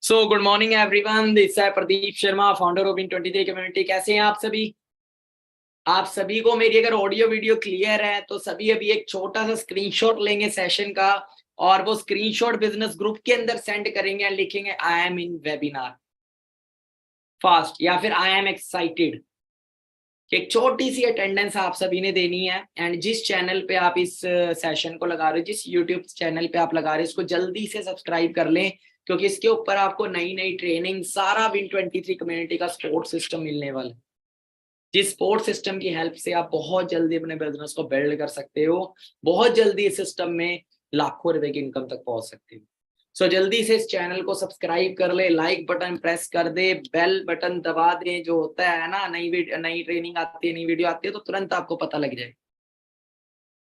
So good morning everyone, this है Pradeep Sharma, founder of Win23 community. कैसे हैं आप सभी? आप सभी को मेरी अगर ऑडियो वीडियो क्लियर है तो सभी अभी एक छोटा सा स्क्रीनशॉट लेंगे सेशन का और वो स्क्रीनशॉट बिजनेस ग्रुप के अंदर सेंड करेंगे और लिखेंगे I am in webinar fast या फिर आई एम एक्साइटेड। एक छोटी सी अटेंडेंस आप सभी ने देनी है। एंड जिस चैनल पे आप इस सेशन को लगा रहे हो, जिस यूट्यूब चैनल पे आप लगा रहे हो, इसको जल्दी से सब्सक्राइब कर लें, क्योंकि इसके ऊपर आपको नई नई ट्रेनिंग, सारा Win23 कम्युनिटी का सपोर्ट सिस्टम मिलने वाला है, जिस सपोर्ट सिस्टम की हेल्प से आप बहुत जल्दी अपने बिजनेस को बिल्ड कर सकते हो, बहुत जल्दी इस सिस्टम में लाखों रुपए की इनकम तक पहुंच सकते हो। सो जल्दी से इस चैनल को सब्सक्राइब कर ले, लाइक बटन प्रेस कर दे, बेल बटन दबा दे। जो होता है ना, नई ट्रेनिंग आती है, नई वीडियो आती है तो तुरंत आपको पता लग जाए,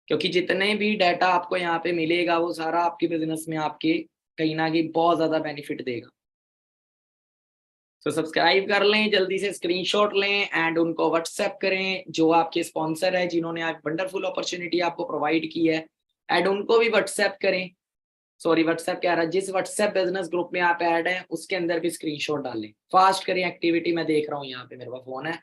क्योंकि जितने भी डाटा आपको यहाँ पे मिलेगा वो सारा आपके बिजनेस में आपके कहीं ना कहीं बहुत ज्यादा बेनिफिट देगा। तो सब्सक्राइब कर लें, जल्दी से स्क्रीनशॉट लें एंड उनको व्हाट्सएप करें जो आपके स्पॉन्सर है, जिन्होंने आप वंडरफुल अपॉर्चुनिटी आपको प्रोवाइड की है, एंड उनको भी व्हाट्सएप करें। सॉरी, व्हाट्सएप कह रहा है, जिस व्हाट्सएप बिजनेस ग्रुप में आप ऐड हैं उसके अंदर भी स्क्रीनशॉट डालें। फास्ट करें एक्टिविटी। मैं देख रहा हूँ यहाँ पे मेरे पास फोन है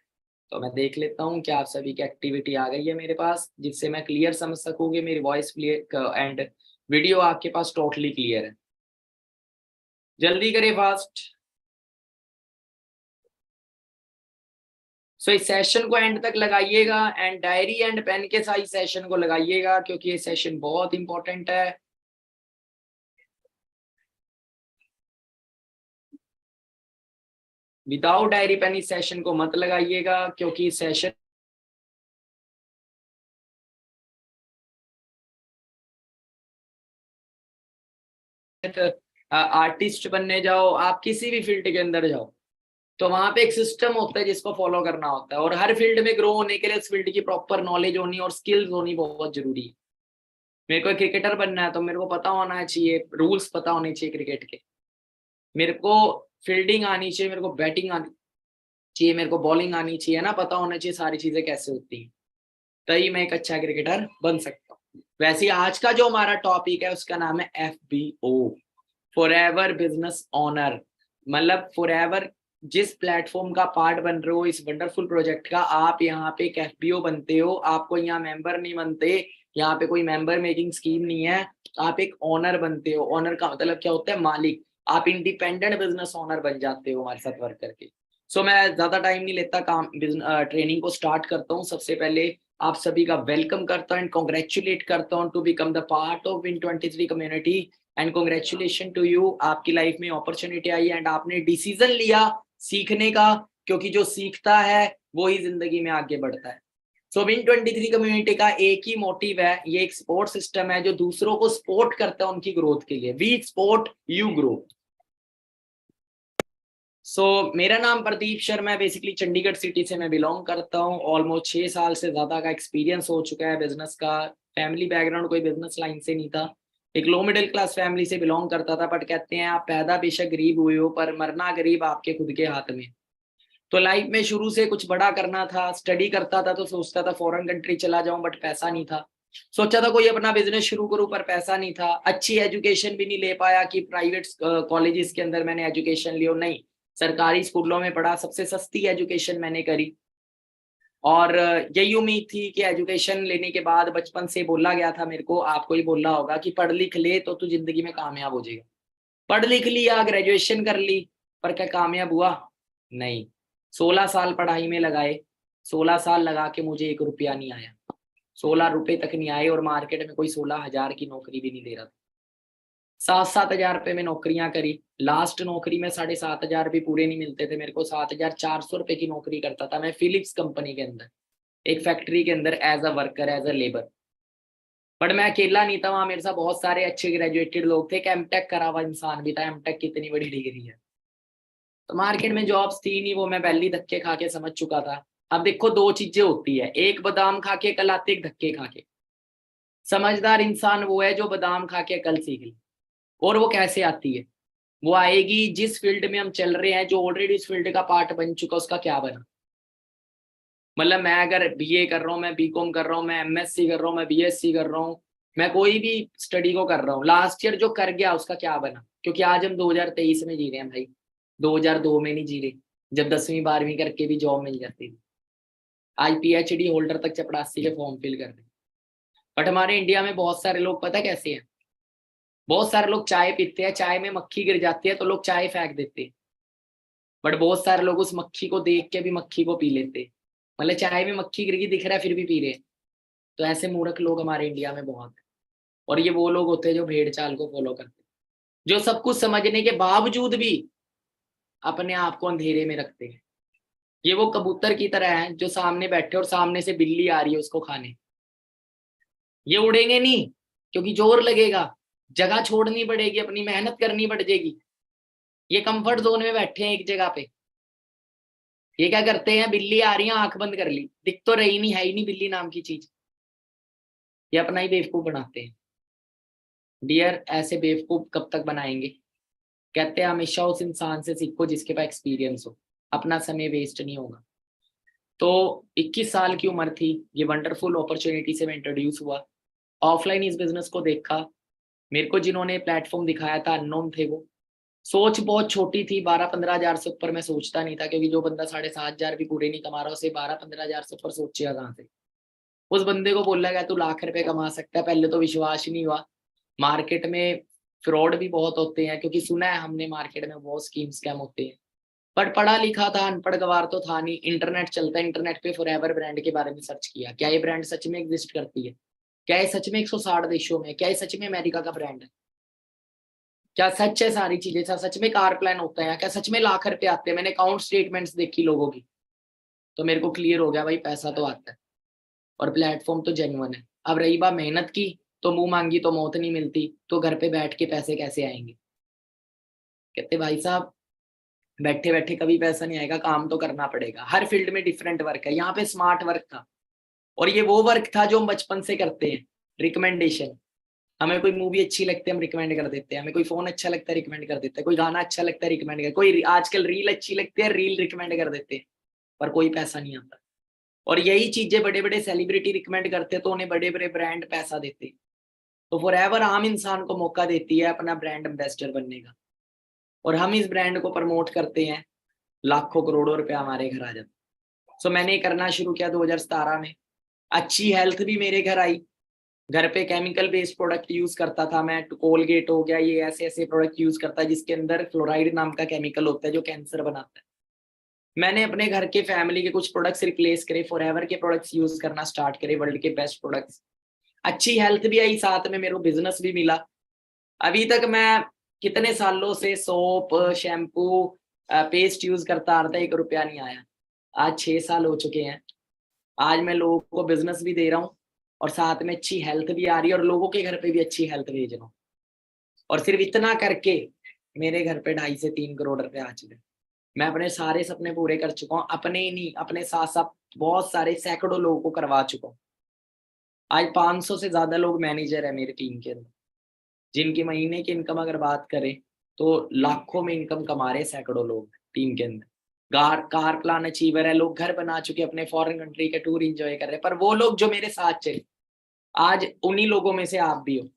तो मैं देख लेता हूँ कि आप सभी की एक्टिविटी आ गई है मेरे पास, जिससे मैं क्लियर समझ सकूंगी, मेरी वॉइस क्लियर एंड वीडियो आपके पास टोटली क्लियर है। जल्दी करें, फास्ट। सो इस सेशन को एंड तक लगाइएगा एंड डायरी एंड पेन के साथ सेशन को लगाइएगा, क्योंकि ये सेशन बहुत इंपॉर्टेंट है। विदाउट डायरी पेन इस सेशन को मत लगाइएगा, क्योंकि सेशन आर्टिस्ट बनने जाओ, आप किसी भी फील्ड के अंदर जाओ तो वहां पे एक सिस्टम होता है जिसको फॉलो करना होता है, और हर फील्ड में ग्रो होने के लिए उस फील्ड की प्रॉपर नॉलेज होनी और स्किल्स होनी बहुत जरूरी है। मेरे को क्रिकेटर बनना है तो मेरे को पता होना चाहिए, रूल्स पता होने चाहिए क्रिकेट के। मेरे को फील्डिंग आनी चाहिए, मेरे को बैटिंग आनी चाहिए, मेरे को बॉलिंग आनी चाहिए ना, पता होना चाहिए सारी चीजें कैसे होती हैं, तभी मैं एक अच्छा क्रिकेटर बन सकता हूँ। वैसे आज का जो हमारा टॉपिक है उसका नाम है FBO, फॉरएवर बिजनेस ओनर। मतलब फॉरएवर जिस प्लेटफॉर्म का पार्ट बन रहे हो इस वंडरफुल प्रोजेक्ट का, आप यहाँ पे एक FBO बनते हो। आपको यहाँ मेंबर नहीं बनते, यहाँ पे कोई मेंबर मेकिंग स्कीम नहीं है, आप एक ओनर बनते हो। ओनर का मतलब क्या होता है? मालिक। आप इंडिपेंडेंट बिजनेस ओनर बन जाते हो हमारे साथ वर्क करके। सो मैं ज्यादा टाइम नहीं लेता, काम ट्रेनिंग को स्टार्ट करता हूँ। सबसे पहले आप सभी का वेलकम करता हूँ एंड कॉन्ग्रेचुलेट करता हूँ to become the part of Win23 community. And congratulation to you, आपकी लाइफ में अपॉर्चुनिटी आई एंड आपने डिसीजन लिया सीखने का, क्योंकि जो सीखता है वो ही जिंदगी में आगे बढ़ता है। सो Win23 कम्युनिटी का एक ही मोटिव है, ये एक सपोर्ट सिस्टम है जो दूसरों को सपोर्ट करता है उनकी ग्रोथ के लिए। We support you grow. मेरा नाम प्रदीप शर्मा है, बेसिकली चंडीगढ़ सिटी से मैं बिलोंग करता हूँ। ऑलमोस्ट 6 साल से ज्यादा का एक्सपीरियंस हो चुका है बिजनेस का। फैमिली बैकग्राउंड कोई बिजनेस लाइन से नहीं था, एक लो मिडिल क्लास फैमिली से बिलोंग करता था। बट कहते हैं आप पैदा बेशक गरीब हुए हो पर मरना गरीब आपके खुद के हाथ में। तो लाइफ में शुरू से कुछ बड़ा करना था। स्टडी करता था तो सोचता था फॉरेन कंट्री चला जाऊं, बट पैसा नहीं था। सोचा था कोई अपना बिजनेस शुरू करूं, पर पैसा नहीं था। अच्छी एजुकेशन भी नहीं ले पाया कि प्राइवेट कॉलेजेस के अंदर मैंने एजुकेशन लियो, नहीं, सरकारी स्कूलों में पढ़ा, सबसे सस्ती एजुकेशन मैंने करी। और यही उम्मीद थी कि एजुकेशन लेने के बाद, बचपन से बोला गया था मेरे को, आपको ही बोला होगा कि पढ़ लिख ले तो तू जिंदगी में कामयाब हो जाएगा। पढ़ लिख लिया, ग्रेजुएशन कर ली, पर क्या कामयाब हुआ? नहीं। 16 साल पढ़ाई में लगाए, 16 साल लगा के मुझे 1 रुपया नहीं आया, 16 रुपए तक नहीं आए, और मार्केट में कोई 16,000 की नौकरी भी नहीं दे रहा था। 7-7 हजार रुपए में नौकरियां करी। लास्ट नौकरी में 7,500 भी पूरे नहीं मिलते थे मेरे को, 7,400 रुपए की नौकरी करता था मैं फिलिप्स कंपनी के अंदर, एक फैक्ट्री के अंदर as a worker, as a labour. But मैं अकेला नहीं था, वहां मेरे साथ बहुत सारे अच्छे ग्रेजुएटेड लोग थे। एमटेक करा हुआ इंसान भी था। एमटेक कितनी बड़ी डिग्री है। तो मार्केट में जॉब्स थी नहीं, वो मैं पहले धक्के खा के समझ चुका था। अब देखो, 2 चीजें होती है, एक बादाम खा के कल आती है, एक धक्के खा के। समझदार इंसान वो है जो बादाम खा के कल सीख ले। और वो कैसे आती है? वो आएगी जिस फील्ड में हम चल रहे हैं, जो ऑलरेडी इस फील्ड का पार्ट बन चुका, उसका क्या बना। मतलब मैं अगर BA कर रहा हूँ, मैं BCom कर रहा हूँ, मैं MSc कर रहा हूँ, मैं BSc कर रहा हूँ, मैं कोई भी स्टडी को कर रहा हूँ, लास्ट ईयर जो कर गया उसका क्या बना? क्योंकि आज हम 2023 में जी रहे हैं भाई, 2002 में नहीं जी रहे, जब 10वीं 12वीं करके भी जॉब मिल जाती थी। आज PhD होल्डर तक चपड़ासी के फॉर्म फिल कर रहे हैं। बट हमारे इंडिया में बहुत सारे लोग पता कैसे हैं, बहुत सारे लोग चाय पीते हैं, चाय में मक्खी गिर जाती है तो लोग चाय फेंक देते हैं, बट बहुत सारे लोग उस मक्खी को देख के भी मक्खी को पी लेते हैं। मतलब चाय में मक्खी गिर गई दिख रहा है फिर भी पी रहे हैं। तो ऐसे मूर्ख लोग हमारे इंडिया में बहुत है, और ये वो लोग होते हैं जो भेड़ चाल को फॉलो करते हैं, जो सब कुछ समझने के बावजूद भी अपने आप को अंधेरे में रखते हैं। ये वो कबूतर की तरह है जो सामने बैठे और सामने से बिल्ली आ रही है उसको खाने, ये उड़ेंगे नहीं, क्योंकि जोर लगेगा, जगह छोड़नी पड़ेगी, अपनी मेहनत करनी पड़ जाएगी। ये कंफर्ट जोन में बैठे हैं एक जगह पे। ये क्या करते हैं, बिल्ली आ रही है आंख बंद कर ली, दिख तो रही नहीं, है ही नहीं बिल्ली नाम की चीज, ये अपना ही बेवकूफ बनाते हैं। डियर, ऐसे बेवकूफ कब तक बनाएंगे? कहते हैं हमेशा उस इंसान से सीखो जिसके पास एक्सपीरियंस हो, अपना समय वेस्ट नहीं होगा। तो 21 साल की उम्र थी, ये वंडरफुल अपॉर्चुनिटी से मैं इंट्रोड्यूस हुआ, ऑफलाइन इस बिजनेस को देखा। मेरे को जिन्होंने प्लेटफॉर्म दिखाया था अननोन थे वो, सोच बहुत छोटी थी, 12-15 हजार से ऊपर मैं सोचता नहीं था, क्योंकि जो बंदा 7,500 भी पूरे नहीं कमा रहा उसे 12-15 हजार से ऊपर सोचेगा कहाँ से। उस बंदे को बोला गया तू लाख रुपए कमा सकता है, पहले तो विश्वास ही नहीं हुआ। मार्केट में फ्रॉड भी बहुत होते हैं, क्योंकि सुना है हमने मार्केट में बहुत स्कीम स्कैम होते हैं। पर पढ़ा लिखा था, अनपढ़ गवार तो था नहीं, इंटरनेट चलता है, इंटरनेट पे फॉरएवर ब्रांड के बारे में सर्च किया, क्या ये ब्रांड सच में एग्जिस्ट करती है, क्या ये सच में 160 देशों में, क्या ये सच में अमेरिका का ब्रांड है, क्या सच है सारी चीजें, क्या सच में कार प्लान होता है, क्या सच में लाख रुपए आते हैं। मैंने अकाउंट स्टेटमेंट्स देखी लोगों की, तो मेरे को क्लियर हो गया भाई पैसा तो आता है और प्लेटफॉर्म तो जेन्युइन है। अब रही बात मेहनत की, तो मुंह मांगी तो मौत नहीं मिलती, तो घर पे बैठ के पैसे कैसे आएंगे? कहते भाई साहब बैठे बैठे कभी पैसा नहीं आएगा, काम तो करना पड़ेगा। हर फील्ड में डिफरेंट वर्क है, यहाँ पे स्मार्ट वर्क था, और ये वो वर्क था जो हम बचपन से करते हैं। रिकमेंडेशन, हमें कोई मूवी अच्छी लगती है हम रिकमेंड कर देते हैं, हमें कोई फोन अच्छा लगता है रिकमेंड कर देते हैं, कोई गाना अच्छा लगता है रिकमेंड कर, कोई आजकल रील अच्छी लगती है रील रिकमेंड कर देते हैं, पर कोई पैसा नहीं आता। और यही चीजें बड़े बड़े सेलिब्रिटी रिकमेंड करते तो उन्हें बड़े बड़े ब्रांड पैसा देते। तो फॉरएवर आम इंसान को मौका देती है अपना ब्रांड एम्बेसडर बनने का, और हम इस ब्रांड को प्रमोट करते हैं, लाखों करोड़ों रुपया हमारे घर आ जाता। सो मैंने करना शुरू किया 2017 में। अच्छी हेल्थ भी मेरे घर आई, घर पे केमिकल बेस्ड प्रोडक्ट यूज करता था मैं, कोलगेट हो गया, ये ऐसे ऐसे प्रोडक्ट यूज करता है जिसके अंदर फ्लोराइड नाम का केमिकल होता है जो कैंसर बनाता है। मैंने अपने घर के फैमिली के कुछ प्रोडक्ट्स रिप्लेस करे, फॉरएवर के प्रोडक्ट्स यूज करना स्टार्ट करे, वर्ल्ड के बेस्ट प्रोडक्ट्स। अच्छी हेल्थ भी आई, साथ में मेरे को बिजनेस भी मिला। अभी तक मैं कितने सालों से सोप, शैम्पू, पेस्ट यूज करता आ रहा था, 1 रुपया नहीं आया। आज 6 साल हो चुके हैं, आज मैं लोगों को बिजनेस भी दे रहा हूँ और साथ में अच्छी हेल्थ भी आ रही है, और लोगों के घर पे भी अच्छी हेल्थ भेज रहा हूँ। और सिर्फ इतना करके मेरे घर पे 2.5 से 3 करोड़ रुपए आ चुके हैं। मैं अपने सारे सपने पूरे कर चुका हूँ, अपने ही नहीं, अपने साथ साथ बहुत सारे सैकड़ों लोगों को करवा चुका हूँ। आज 500 से ज्यादा लोग मैनेजर है मेरी टीम के अंदर, जिनकी महीने की इनकम अगर बात करें तो लाखों में इनकम कमा रहे सैकड़ों लोग टीम के अंदर। कार प्लान अचीवर है, लोग घर बना चुके, अपने फॉरेन कंट्री के टूर एंजॉय कर रहे हैं। पर वो लोग जो मेरे साथ चले, आज उन्हीं लोगों में से आप भी हो।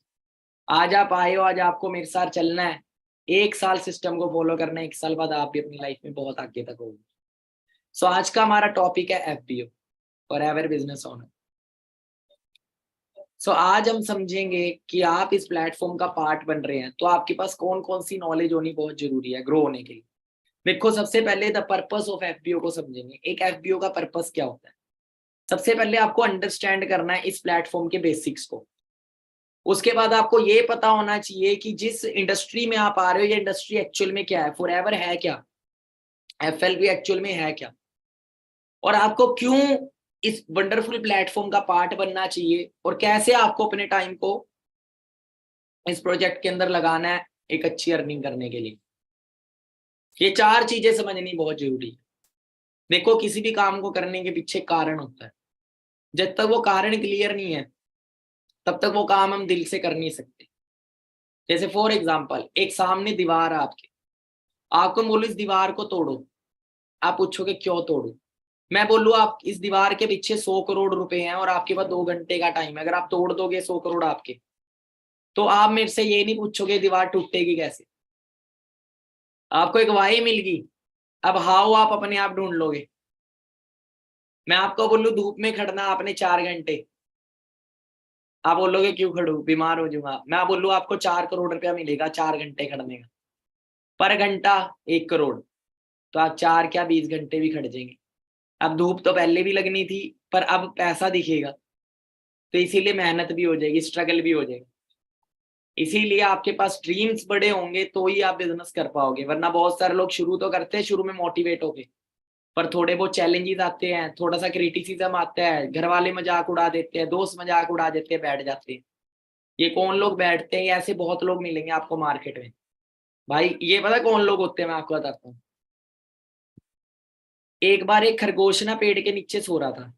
आज आप आए हो, आज आपको मेरे साथ चलना है, 1 साल सिस्टम को फॉलो करना है, 1 साल बाद आप भी अपनी लाइफ में बहुत आगे तक होगे। सो आज का हमारा टॉपिक है FBO, फॉरएवर बिजनेस ओनर। सो आज हम समझेंगे कि आप इस प्लेटफॉर्म का पार्ट बन रहे हैं तो आपके पास कौन कौन सी नॉलेज होनी बहुत जरूरी है ग्रो होने के लिए। देखो, सबसे पहले द पर्पस ऑफ FBO को समझेंगे। एक FBO का पर्पस क्या होता है? सबसे पहले आपको अंडरस्टैंड करना है इस प्लेटफॉर्म के बेसिक्स को। उसके बाद आपको ये पता होना चाहिए कि जिस इंडस्ट्री में आप आ रहे हो ये इंडस्ट्री एक्चुअल में क्या है, फॉरएवर है क्या, FLB एक्चुअल में है क्या, और आपको क्यों इस वंडरफुल प्लेटफॉर्म का पार्ट बनना चाहिए, और कैसे आपको अपने टाइम को इस प्रोजेक्ट के अंदर लगाना है एक अच्छी अर्निंग करने के लिए। ये 4 चीजें समझनी बहुत जरूरी है। देखो, किसी भी काम को करने के पीछे कारण होता है, जब तक वो कारण क्लियर नहीं है तब तक वो काम हम दिल से कर नहीं सकते। जैसे फॉर एग्जाम्पल, एक सामने दीवार है आपके, आपको बोलो इस दीवार को तोड़ो, आप पूछोगे क्यों तोड़ो? मैं बोलूँ आप इस दीवार के पीछे 100 करोड़ रुपए हैं और आपके पास 2 घंटे का टाइम है, अगर आप तोड़ दोगे 100 करोड़ आपके, तो आप मेरे से ये नहीं पूछोगे दीवार टूटेगी कैसे, आपको एक वाई मिल गई, अब हाउ आप अपने आप ढूंढ लोगे। मैं आपको बोलूं धूप में खड़ना आपने 4 घंटे, आप बोलोगे क्यों खड़ू, बीमार हो जाऊंगा। मैं बोलूं आपको 4 करोड़ रुपया मिलेगा 4 घंटे खड़ने का, पर घंटा 1 करोड़, तो आप 4 क्या 20 घंटे भी खड़ जाएंगे। अब धूप तो पहले भी लगनी थी, पर अब पैसा दिखेगा, तो इसीलिए मेहनत भी हो जाएगी, स्ट्रगल भी हो जाएगा। इसीलिए आपके पास ड्रीम्स बड़े होंगे तो ही आप बिजनेस कर पाओगे, वरना बहुत सारे लोग शुरू तो करते हैं शुरू में मोटिवेट होके, पर थोड़े बहुत चैलेंजेस आते हैं, थोड़ा सा क्रिटिसिज्म आता है, घर वाले मजाक उड़ा देते हैं, दोस्त मजाक उड़ा देते हैं, बैठ जाते हैं। ये कौन लोग बैठते हैं, ऐसे बहुत लोग मिलेंगे आपको मार्केट में। भाई ये पता कौन लोग होते हैं, मैं आपको बताता हूँ। एक बार एक खरगोश ना पेड़ के नीचे सो रहा था,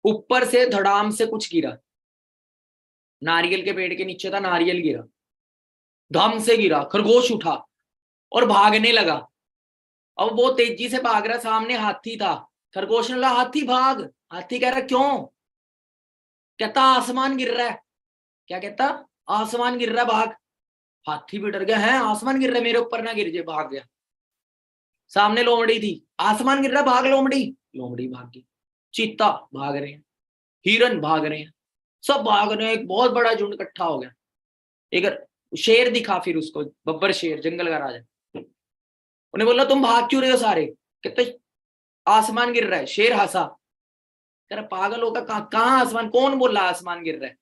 ऊपर से धड़ाम से कुछ गिरा, नारियल के पेड़ के नीचे था, नारियल गिरा, धम से गिरा, खरगोश उठा और भागने लगा। अब वो तेजी से भाग रहा, सामने हाथी था। खरगोश ने बोला हाथी भाग, हाथी कह रहा क्यों, कहता आसमान गिर रहा है। क्या कहता, आसमान गिर रहा है भाग। हाथी भी डर गया, है आसमान गिर रहा है, मेरे ऊपर ना गिर जाए, भाग गया। सामने लोमड़ी थी, आसमान गिर रहा है भाग लोमड़ी, लोमड़ी भाग गई। चीता भाग रहे हैं, हिरन भाग रहे हैं, सब भाग रहे हैं, एक बहुत बड़ा झुंड इकट्ठा हो गया। एक शेर दिखा, फिर उसको बब्बर शेर, जंगल का राजा, उन्हें बोला तुम भाग क्यों रहे हो सारे, कहते आसमान गिर रहा है। शेर हंसा, कह रहा पागल होगा, कहाँ आसमान, कौन बोला आसमान गिर रहा है।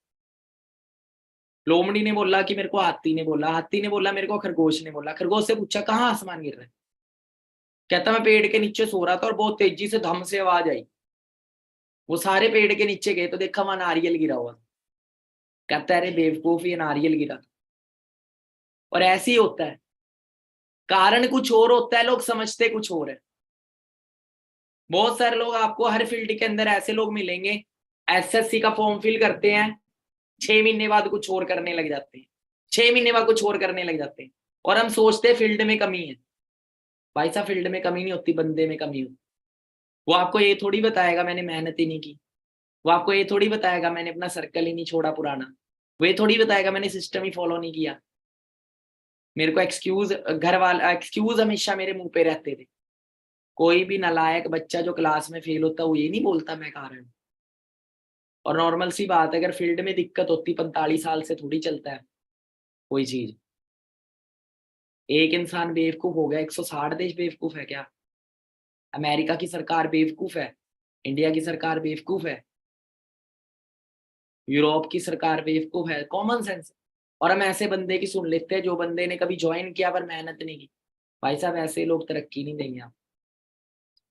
लोमड़ी ने बोला कि मेरे को हाथी ने बोला, हाथी ने बोला मेरे को खरगोश ने बोला। खरगोश से पूछा कहाँ आसमान गिर रहा है, कहता मैं पेड़ के नीचे सो रहा था और बहुत तेजी से धम से आवाज आई। वो सारे पेड़ के नीचे गए तो देखा वहां नारियल गिरा हुआ। कहता अरे बेवकूफ, ये नारियल गिरा। और ऐसे ही होता है, कारण कुछ और होता है, लोग समझते कुछ और है। बहुत सारे लोग आपको हर फील्ड के अंदर ऐसे लोग मिलेंगे, एसएससी का फॉर्म फिल करते हैं, 6 महीने बाद कुछ और करने लग जाते हैं, 6 महीने बाद कुछ और करने लग जाते हैं, और हम सोचते हैं फील्ड में कमी है। भाई साहब फील्ड में कमी नहीं होती, बंदे में कमी होती। वो आपको ये थोड़ी बताएगा मैंने मेहनत ही नहीं की, वो आपको ये थोड़ी बताएगा मैंने अपना सर्कल ही नहीं छोड़ा पुराना, वो ये थोड़ी बताएगा मैंने सिस्टम ही फॉलो नहीं किया। मेरे को एक्सक्यूज, घर वाला एक्सक्यूज हमेशा मेरे मुंह पे रहते थे। कोई भी नालायक बच्चा जो क्लास में फेल होता वो ये नहीं बोलता मैं कारण। और नॉर्मल सी बात है, अगर फील्ड में दिक्कत होती 45 साल से थोड़ी चलता है कोई चीज। एक इंसान बेवकूफ हो गया, 160 देश बेवकूफ है क्या? अमेरिका की सरकार बेवकूफ है, इंडिया की सरकार बेवकूफ है, यूरोप की सरकार बेवकूफ है, कॉमन सेंस। और हम ऐसे बंदे की सुन लेते हैं जो बंदे ने कभी ज्वाइन किया पर मेहनत नहीं की। भाई साहब ऐसे लोग तरक्की नहीं देंगे आप।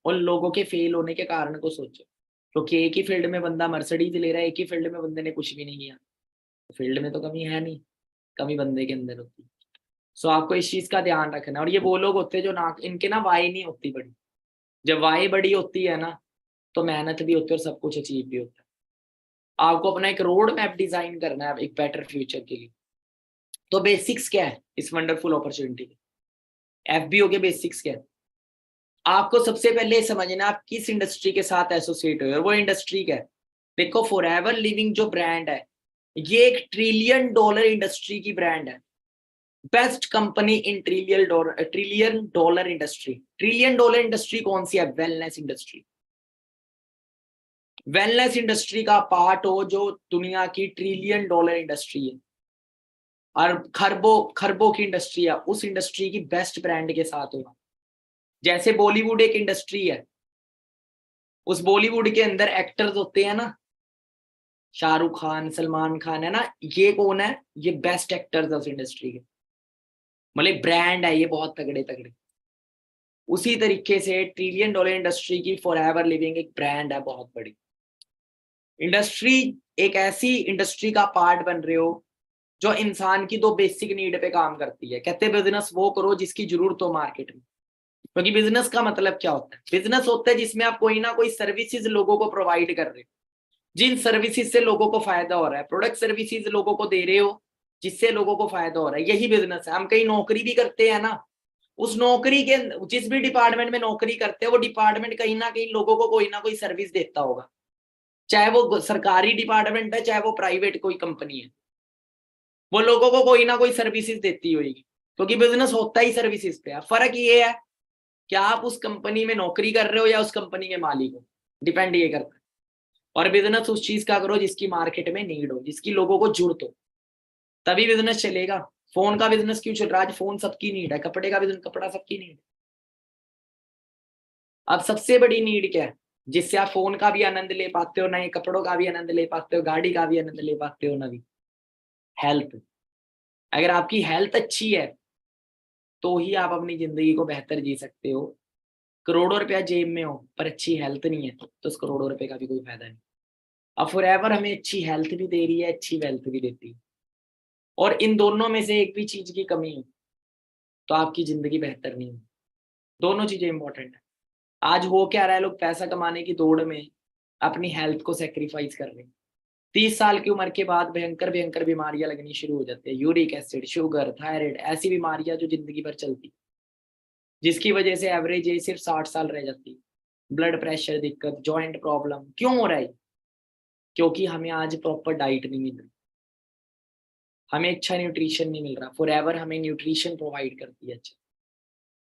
उन लोगों के फेल होने के कारण को सोचो, क्योंकि एक ही फील्ड में बंदा मर्सिडीज ले रहा है, एक ही फील्ड में बंदे ने कुछ भी नहीं किया। फील्ड में तो कमी है नहीं, कमी बंदे के अंदर होती है। सो आपको इस चीज का ध्यान रखना है। और ये वो लोग होते हैं जो ना, इनके ना वाई नहीं होती बड़ी। जब वाई बड़ी होती है ना, तो मेहनत भी होती है और सब कुछ अचीव भी होता है। आपको अपना एक रोड मैप डिजाइन करना है एक बेटर फ्यूचर के लिए। तो बेसिक्स क्या है इस वंडरफुल अपॉर्चुनिटी के, एफबीओ के बेसिक्स क्या है? आपको सबसे पहले समझना आप किस इंडस्ट्री के साथ एसोसिएट हो, और वो इंडस्ट्री क्या है। देखो फॉरएवर लिविंग जो ब्रांड है, ये एक $1 ट्रिलियन इंडस्ट्री की ब्रांड है। बेस्ट कंपनी इन $1 ट्रिलियन इंडस्ट्री। $1 ट्रिलियन इंडस्ट्री कौन सी है? Wellness industry. वेलनेस इंडस्ट्री का पार्ट हो जो दुनिया की $1 ट्रिलियन इंडस्ट्री है, और खरबों खरबों की इंडस्ट्री है, उस इंडस्ट्री की बेस्ट ब्रांड के साथ होगा। जैसे बॉलीवुड एक इंडस्ट्री है, उस बॉलीवुड के अंदर एक्टर्स होते हैं ना, शाहरुख खान, सलमान खान, है ना, ये कौन है? ये बेस्ट एक्टर्स है उस इंडस्ट्री के, मतलब ब्रांड है ये बहुत तगड़े तगड़े। उसी तरीके से $1 ट्रिलियन इंडस्ट्री की फॉरएवर लिविंग एक ब्रांड है बहुत बड़ी इंडस्ट्री। एक ऐसी इंडस्ट्री का पार्ट बन रहे हो जो इंसान की दो बेसिक नीड पे काम करती है। कहते हैं बिजनेस वो करो जिसकी जरूरत हो मार्केट में, क्योंकि बिजनेस का मतलब क्या होता है? बिजनेस होता है जिसमें आप कोई ना कोई सर्विसेज लोगों को प्रोवाइड कर रहे हो, जिन सर्विसेज से लोगों को फायदा हो रहा है, प्रोडक्ट सर्विसेज लोगों को दे रहे हो जिससे लोगों को फायदा हो रहा है, यही बिजनेस है। हम कहीं नौकरी भी करते हैं ना, उस नौकरी के जिस भी डिपार्टमेंट में नौकरी करते हैं वो डिपार्टमेंट कहीं ना कहीं लोगों को कोई ना कोई सर्विस देता होगा, चाहे वो सरकारी डिपार्टमेंट है चाहे वो प्राइवेट कोई कंपनी है, वो लोगों को कोई ना कोई सर्विसेज देती होगी। क्योंकि बिजनेस होता ही सर्विसेज पे है। फर्क ये है कि आप उस कंपनी में नौकरी कर रहे हो या उस कंपनी के मालिक हो, डिपेंड ये करता है। और बिजनेस उस चीज का करो जिसकी मार्केट में नीड हो, जिसकी लोगों को जरूरत हो, तभी बिजनेस चलेगा। फोन का बिजनेस क्यों चल रहा है? आज फोन सबकी नीड है, कपड़े का बिजनेस, कपड़ा सबकी नीड। अब सबसे बड़ी नीड क्या है जिससे आप फोन का भी आनंद ले पाते हो, नए कपड़ों का भी आनंद ले पाते हो, गाड़ी का भी आनंद ले पाते हो, नवी हेल्थ। अगर आपकी हेल्थ अच्छी है तो ही आप अपनी जिंदगी को बेहतर जी सकते हो। करोड़ों रुपया जेब में हो पर अच्छी हेल्थ नहीं है तो उस करोड़ों रुपए का भी कोई फायदा नहीं। अब फॉरएवर हमें अच्छी हेल्थ भी दे रही है, अच्छी वेल्थ भी देती है, और इन दोनों में से एक भी चीज की कमी हो तो आपकी जिंदगी बेहतर नहीं है। दोनों चीजें इंपॉर्टेंट है। आज हो क्या रहा है, लोग पैसा कमाने की दौड़ में अपनी हेल्थ को सेक्रीफाइस कर रहे हैं। 30 साल की उम्र के बाद भयंकर भयंकर बीमारियां लगनी शुरू हो जाती है, यूरिक एसिड, शुगर, थायराइड, ऐसी बीमारियां जो जिंदगी भर चलती, जिसकी वजह से एवरेज एज सिर्फ 60 साल रह जाती। ब्लड प्रेशर दिक्कत, जॉइंट प्रॉब्लम, क्यों हो रहा है? क्योंकि हमें आज प्रॉपर डाइट नहीं मिल रही, हमें अच्छा न्यूट्रिशन नहीं मिल रहा। फॉरएवर हमें न्यूट्रिशन प्रोवाइड करती है अच्छा,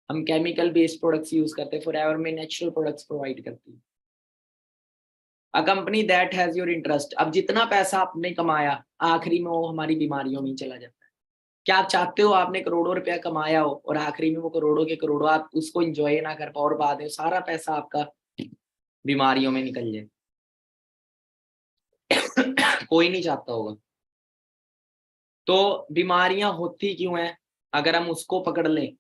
हम केमिकल बेस्ड प्रोडक्ट्स यूज करते हैं, फॉरएवर में नेचुरल प्रोडक्ट्स प्रोवाइड करती है। A company that has your interest. अब जितना पैसा आपने कमाया आखिरी में वो हमारी बीमारियों में ही चला जाता है। क्या आप चाहते हो आपने करोड़ों रुपया कमाया हो और आखिरी में वो करोड़ों के करोड़ों आप उसको एंजॉय ना कर पाओ और बाद में सारा पैसा आपका बीमारियों में निकल जाए? कोई नहीं चाहता होगा। तो बीमारियां होती क्यों हैं? अगर हम उसको पकड़ लें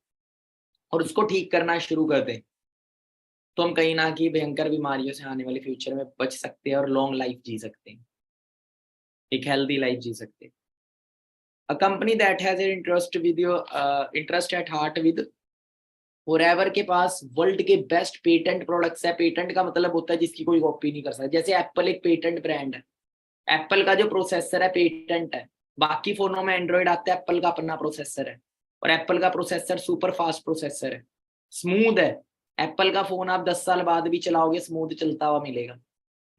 और उसको ठीक करना शुरू कर दें तो हम कहीं ना कहीं भयंकर बीमारियों से आने वाले फ्यूचर में बच सकते हैं और लॉन्ग लाइफ जी सकते हैं, एक हेल्दी लाइफ जी सकते हैं। A company that has an interest with your interest at heart with forever के पास वर्ल्ड के बेस्ट पेटेंट प्रोडक्ट्स है। पेटेंट का मतलब होता है जिसकी कोई कॉपी नहीं कर सकता। जैसे एप्पल एक पेटेंट ब्रांड है, एप्पल का जो प्रोसेसर है पेटेंट है। बाकी फोनों में एंड्रॉइड आता है, एप्पल का अपना प्रोसेसर है और एप्पल का प्रोसेसर सुपर फास्ट प्रोसेसर है, स्मूथ है। एप्पल का फोन आप 10 साल बाद भी चलाओगे स्मूथ चलता हुआ मिलेगा।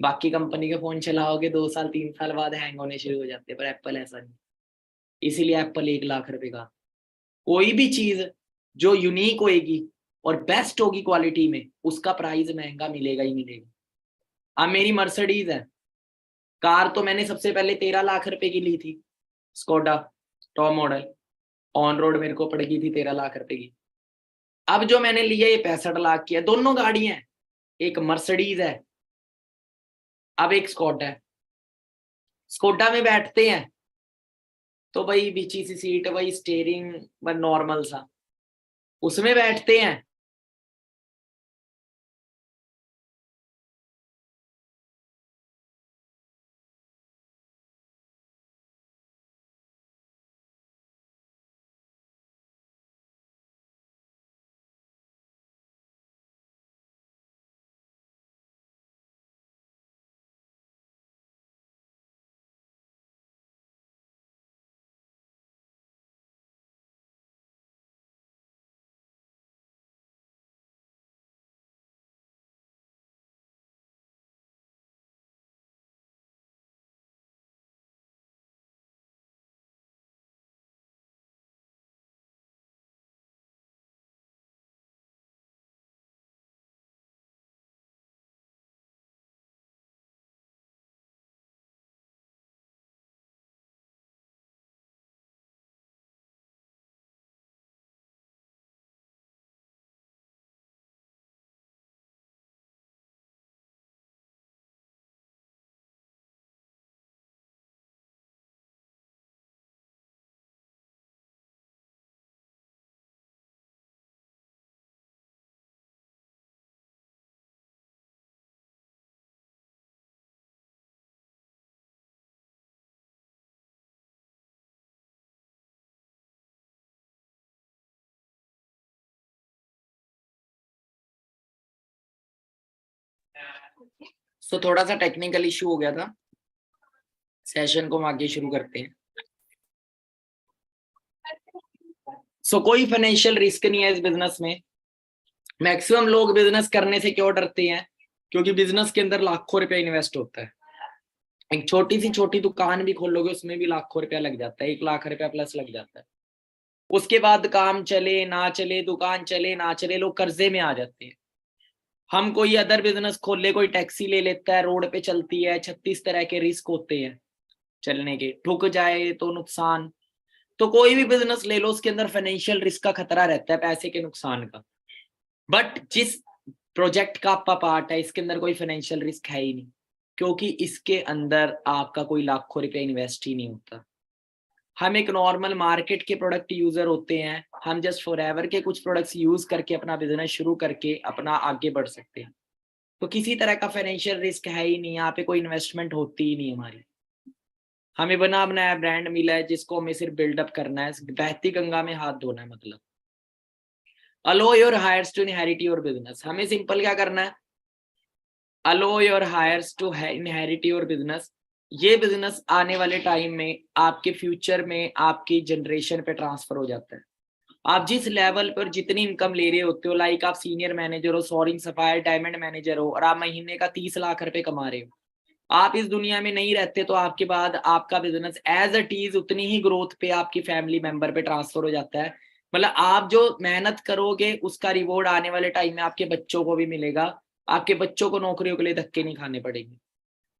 बाकी कंपनी के फोन चलाओगे 2 साल 3 साल बाद हैंग होने शुरू हो जाते हैं, पर एप्पल ऐसा नहीं। इसीलिए एप्पल 1 लाख रुपए का। कोई भी चीज जो यूनिक होएगी और बेस्ट होगी क्वालिटी में उसका प्राइस महंगा मिलेगा ही मिलेगा। अब मेरी मर्सिडीज है, कार तो मैंने सबसे पहले 13 लाख रुपए की ली थी, Skoda top model, on road मेरे को पड़ गई थी 13 लाख रुपए की। अब जो मैंने लिया ये 65 लाख की है। दोनों गाड़ियां हैं, एक मर्सिडीज है अब एक स्कोडा है। स्कोडा में बैठते हैं तो भाई बीची सी सीट, वही स्टेयरिंग व नॉर्मल सा, उसमें बैठते हैं तो थोड़ा सा टेक्निकल इशू हो गया था। सेशन को हम आगे शुरू करते हैं। कोई फाइनेंशियल रिस्क नहीं है इस बिजनेस में। मैक्सिमम लोग बिजनेस करने से क्यों डरते हैं? क्योंकि बिजनेस के अंदर लाखों रुपया इन्वेस्ट होता है। एक छोटी सी छोटी दुकान भी खोलोगे उसमें भी लाखों रुपया लग जाता है, 1 लाख रुपया प्लस लग जाता है। उसके बाद काम चले ना चले, दुकान चले ना चले, लोग कर्जे में आ जाते हैं। हम कोई अदर बिजनेस खोल ले, कोई टैक्सी ले लेता है, रोड पे चलती है, 36 तरह के रिस्क होते हैं चलने के, ठुक जाए तो नुकसान। तो कोई भी बिजनेस ले लो, उसके अंदर फाइनेंशियल रिस्क का खतरा रहता है, पैसे के नुकसान का। बट जिस प्रोजेक्ट का आपका पार्ट है, इसके अंदर कोई फाइनेंशियल रिस्क है ही नहीं, क्योंकि इसके अंदर आपका कोई लाखों रुपए इन्वेस्ट ही नहीं होता। हम एक नॉर्मल मार्केट के प्रोडक्ट यूजर होते हैं, हम जस्ट फॉरएवर के कुछ प्रोडक्ट्स यूज करके अपना बिजनेस शुरू करके अपना आगे बढ़ सकते हैं। तो किसी तरह का फाइनेंशियल रिस्क है ही नहीं, यहाँ पे कोई इन्वेस्टमेंट होती ही नहीं हमारी। हमें बना बनाया ब्रांड मिला है, जिसको हमें सिर्फ बिल्डअप करना है, बहती गंगा में हाथ धोना है। मतलब allow your heirs to inherit your business, हमें सिंपल क्या करना है, allow your heirs to inherit your business. ये बिजनेस आने वाले टाइम में आपके फ्यूचर में आपकी जनरेशन पे ट्रांसफर हो जाता है। आप जिस लेवल पर जितनी इनकम ले रहे होते हो, लाइक आप सीनियर मैनेजर हो, सोरिंग सफायर डायमंड मैनेजर हो, और आप महीने का 30 लाख रुपए कमा रहे हो, आप इस दुनिया में नहीं रहते तो आपके बाद आपका बिजनेस एज अ टीज उतनी ही ग्रोथ पे आपकी फैमिली मेंबर पे ट्रांसफर हो जाता है। मतलब आप जो मेहनत करोगे उसका रिवॉर्ड आने वाले टाइम में आपके बच्चों को भी मिलेगा, आपके बच्चों को नौकरियों के लिए धक्के नहीं खाने पड़ेंगे।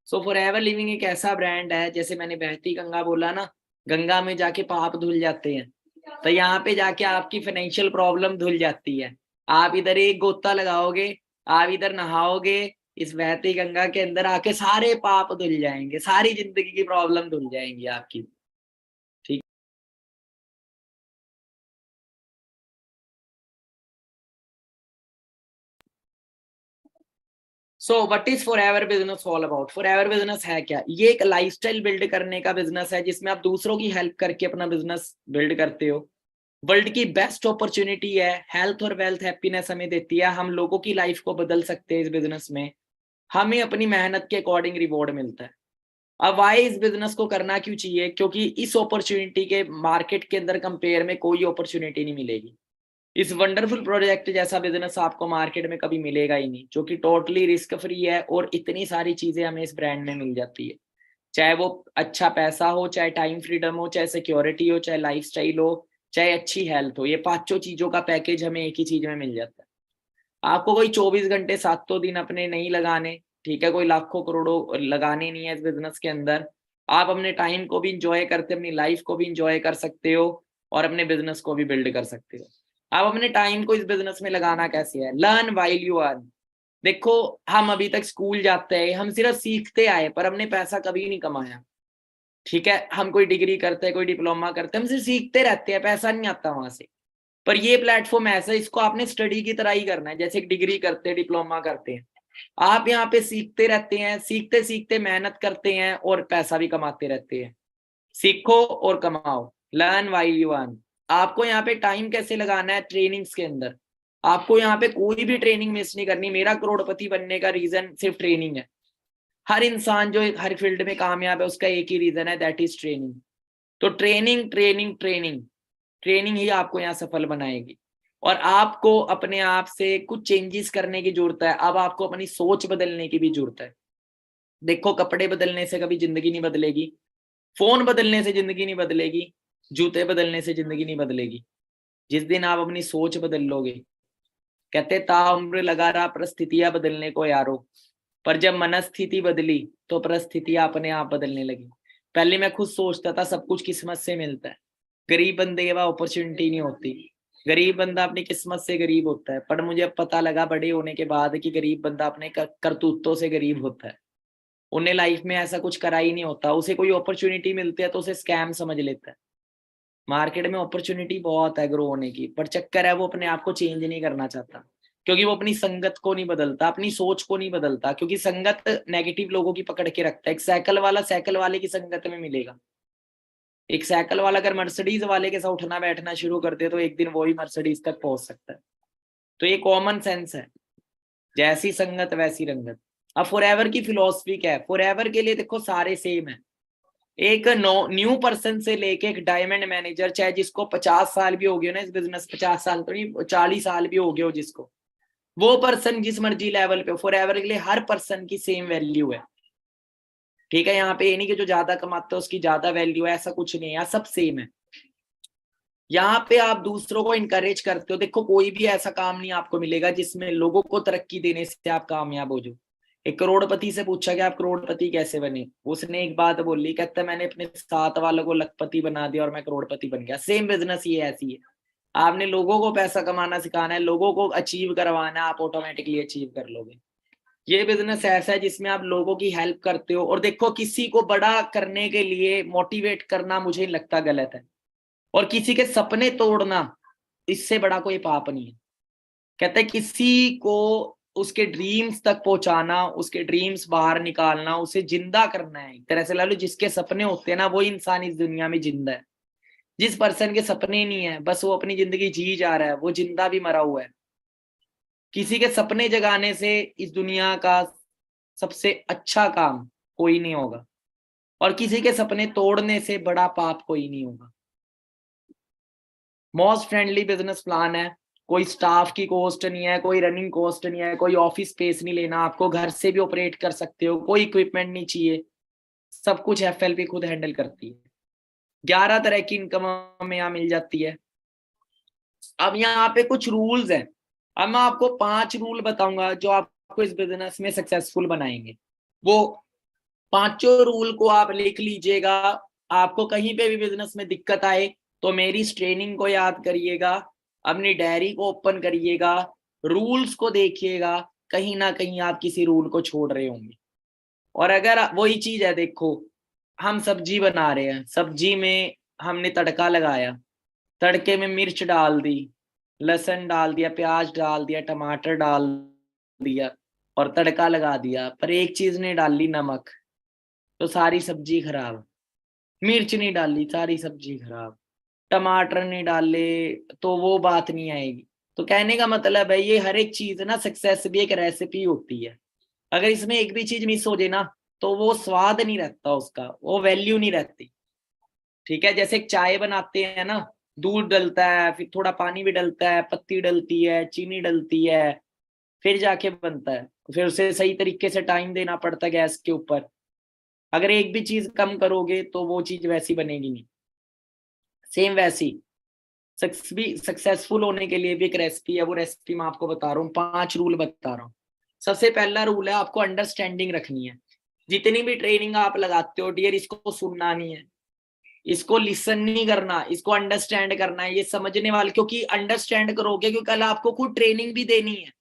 सो फॉरएवर लिविंग एक ऐसा ब्रांड है, जैसे मैंने बहती गंगा बोला ना, गंगा में जाके पाप धुल जाते हैं, तो यहाँ पे जाके आपकी फाइनेंशियल प्रॉब्लम धुल जाती है। आप इधर एक गोता लगाओगे, आप इधर नहाओगे, इस बहती गंगा के अंदर आके सारे पाप धुल जाएंगे, सारी जिंदगी की प्रॉब्लम धुल जाएंगी आपकी। ठीक। So what is forever business all about? Forever business है क्या? ये एक लाइफस्टाइल बिल्ड करने का बिजनेस है, जिसमें आप दूसरों की हेल्प करके अपना बिजनेस बिल्ड करते हो। वर्ल्ड की बेस्ट अपॉर्चुनिटी है, हेल्थ और वेल्थ हैप्पीनेस हमें देती है, हम लोगों की लाइफ को बदल सकते हैं इस बिजनेस में, हमें अपनी मेहनत के अकॉर्डिंग रिवॉर्ड मिलता है। अब वाई इस बिजनेस को करना क्यों चाहिए? क्योंकि इस अपॉर्चुनिटी के मार्केट के अंदर कंपेयर में कोई अपॉर्चुनिटी नहीं मिलेगी। इस वंडरफुल प्रोजेक्ट जैसा बिजनेस आपको मार्केट में कभी मिलेगा ही नहीं, जो कि टोटली रिस्क फ्री है, और इतनी सारी चीजें हमें इस ब्रांड में मिल जाती है। चाहे वो अच्छा पैसा हो, चाहे टाइम फ्रीडम हो, चाहे सिक्योरिटी हो, चाहे लाइफस्टाइल हो, चाहे अच्छी हेल्थ हो, ये पांचों चीजों का पैकेज हमें एक ही चीज में मिल जाता है। आपको कोई 24 घंटे 7 दिन अपने नहीं लगाने, ठीक है, कोई लाखों करोड़ों लगाने नहीं है इस बिजनेस के अंदर। आप अपने टाइम को भी इंजॉय करते, अपनी लाइफ को भी इंजॉय कर सकते हो, और अपने बिजनेस को भी बिल्ड कर सकते हो। आप अपने टाइम को इस बिजनेस में लगाना कैसे है? Learn while you earn. देखो, हम अभी तक स्कूल जाते हैं, हम सिर्फ सीखते आए, पर हमने पैसा कभी नहीं कमाया। ठीक है, हम कोई डिग्री करते हैं, कोई डिप्लोमा करते हैं, हम सिर्फ सीखते रहते हैं, पैसा नहीं आता वहां से। पर ये प्लेटफॉर्म ऐसा है, इसको आपने स्टडी की तरह ही करना है, जैसे एक डिग्री करते हैं, डिप्लोमा करते हैं। आप यहाँ पे सीखते रहते हैं, सीखते सीखते मेहनत करते हैं, और पैसा भी कमाते रहते हैं। सीखो और कमाओ, लर्न व्हाइल यू अर्न। आपको यहाँ पे टाइम कैसे लगाना है? ट्रेनिंग्स के अंदर। आपको यहाँ पे कोई भी ट्रेनिंग मिस नहीं करनी। मेरा करोड़पति बनने का रीजन सिर्फ ट्रेनिंग है। हर इंसान जो हर फील्ड में कामयाब है, उसका एक ही रीजन है, दैट इज ट्रेनिंग। तो ट्रेनिंग ट्रेनिंग ट्रेनिंग, ट्रेनिंग ही आपको यहाँ सफल बनाएगी। और आपको अपने आप से कुछ चेंजेस करने की जरूरत है। अब आपको अपनी सोच बदलने की भी जरूरत है। देखो, कपड़े बदलने से कभी जिंदगी नहीं बदलेगी, फोन बदलने से जिंदगी नहीं बदलेगी, जूते बदलने से जिंदगी नहीं बदलेगी। जिस दिन आप अपनी सोच बदल लोगे, कहते ताउम्र लगा रहा परिस्थितियां बदलने को यारो, पर जब मनस्थिति बदली तो परिस्थितियां अपने आप बदलने लगी। पहले मैं खुद सोचता था सब कुछ किस्मत से मिलता है, गरीब बंदे के पास अपॉर्चुनिटी नहीं होती, गरीब बंदा अपनी किस्मत से गरीब होता है। पर मुझे पता लगा बड़े होने के बाद कि गरीब बंदा अपने करतूतों से गरीब होता है। उन्हें लाइफ में ऐसा कुछ करा ही नहीं होता, उसे कोई अपॉर्चुनिटी मिलती है तो उसे स्कैम समझ लेता है। मार्केट में अपॉर्चुनिटी बहुत है ग्रो होने की, पर चक्कर है वो अपने आप को चेंज नहीं करना चाहता, क्योंकि वो अपनी संगत को नहीं बदलता, अपनी सोच को नहीं बदलता, क्योंकि संगत नेगेटिव लोगों की पकड़ के रखता है। एक साइकिल वाला साइकिल वाले की संगत में मिलेगा। एक साइकिल वाला अगर मर्सिडीज वाले के साथ उठना बैठना शुरू कर दे, तो एक दिन वो ही मर्सिडीज तक पहुंच सकता है। तो ये कॉमन सेंस है, जैसी संगत वैसी रंगत। अब फॉरएवर की फिलॉसफी क्या है? फॉरएवर के लिए देखो सारे सेम है। एक न्यू पर्सन से लेके एक डायमंड मैनेजर, चाहे जिसको 50 साल भी हो गए ना इस बिजनेस, 50 साल तो नहीं, 40 साल भी हो गए हो जिसको, वो पर्सन जिस मर्जी लेवल पे, फॉरएवर के लिए हर पर्सन की सेम वैल्यू है। ठीक है, यहाँ पे ये नहीं कि जो ज्यादा कमाता है उसकी ज्यादा वैल्यू है, ऐसा कुछ नहीं है, यहाँ सब सेम है। यहाँ पे आप दूसरों को इनकरेज करते हो। देखो कोई भी ऐसा काम नहीं आपको मिलेगा जिसमें लोगों को तरक्की देने से आप कामयाब हो जाओ। एक करोड़पति से पूछा कि आप करोड़पति कैसे बने, उसने एक बात बोली, कहता मैंने अपने साथ वालों को लखपति बना दिया और मैं करोड़पति बन गया। सेम बिजनेस ये ऐसी है, आपने लोगों को पैसा कमाना सिखाना है, लोगों को अचीव करवाना है, आप ऑटोमेटिकली अचीव कर लोगे। ये बिजनेस ऐसा है जिसमें आप लोगों की हेल्प करते हो। और देखो किसी को बड़ा करने के लिए मोटिवेट करना मुझे नहीं लगता गलत है, और किसी के सपने तोड़ना इससे बड़ा कोई पाप नहीं है। कहते हैं किसी को उसके ड्रीम्स तक पहुंचाना, उसके ड्रीम्स बाहर निकालना, उसे जिंदा करना है। एक तरह से ला लो जिसके सपने होते हैं ना वो इंसान इस दुनिया में जिंदा है। जिस पर्सन के सपने नहीं है, बस वो अपनी जिंदगी जी जा रहा है, वो जिंदा भी मरा हुआ है। किसी के सपने जगाने से इस दुनिया का सबसे अच्छा काम कोई नहीं होगा, और किसी के सपने तोड़ने से बड़ा पाप कोई नहीं होगा। मोस्ट फ्रेंडली बिजनेस प्लान है। कोई स्टाफ की कॉस्ट नहीं है, कोई रनिंग कॉस्ट नहीं है, कोई ऑफिस स्पेस नहीं लेना आपको, घर से भी ऑपरेट कर सकते हो, कोई इक्विपमेंट नहीं चाहिए, सब कुछ एफएलपी खुद हैंडल करती है। 11 तरह की इनकम हमें यहाँ मिल जाती है। अब यहाँ पे कुछ रूल्स हैं। अब मैं आपको 5 रूल बताऊंगा जो आपको इस बिजनेस में सक्सेसफुल बनाएंगे। वो पांचों रूल को आप लिख लीजिएगा। आपको कहीं पे भी बिजनेस में दिक्कत आए तो मेरी इस ट्रेनिंग को याद करिएगा, अपनी डायरी को ओपन करिएगा, रूल्स को देखिएगा, कहीं ना कहीं आप किसी रूल को छोड़ रहे होंगे। और अगर वही चीज है, देखो हम सब्जी बना रहे हैं, सब्जी में हमने तड़का लगाया, तड़के में मिर्च डाल दी, लहसुन डाल दिया, प्याज डाल दिया, टमाटर डाल दिया और तड़का लगा दिया, पर एक चीज नहीं डाली, नमक, तो सारी सब्जी खराब। मिर्च नहीं डाली, सारी सब्जी खराब। टमाटर नहीं डाले तो वो बात नहीं आएगी। तो कहने का मतलब है ये हर एक चीज ना, सक्सेस भी एक रेसिपी होती है। अगर इसमें एक भी चीज मिस हो जाए ना तो वो स्वाद नहीं रहता उसका, वो वैल्यू नहीं रहती। ठीक है, जैसे एक चाय बनाते हैं ना, दूध डलता है, फिर थोड़ा पानी भी डलता है, पत्ती डलती है, चीनी डलती है, फिर जाके बनता है। फिर उसे सही तरीके से टाइम देना पड़ता है गैस के ऊपर। अगर एक भी चीज कम करोगे तो वो चीज वैसी बनेगी नहीं। सेम वैसी सक्सेसफुल होने के लिए भी एक रेसिपी है, वो रेसिपी मैं आपको बता रहा हूँ, 5 रूल बता रहा हूँ। सबसे पहला रूल है, आपको अंडरस्टैंडिंग रखनी है। जितनी भी ट्रेनिंग आप लगाते हो डियर, इसको सुनना नहीं है, इसको लिसन नहीं करना, इसको अंडरस्टैंड करना है, ये समझने वाले, क्योंकि अंडरस्टैंड करोगे, क्योंकि कल आपको खुद ट्रेनिंग भी देनी है।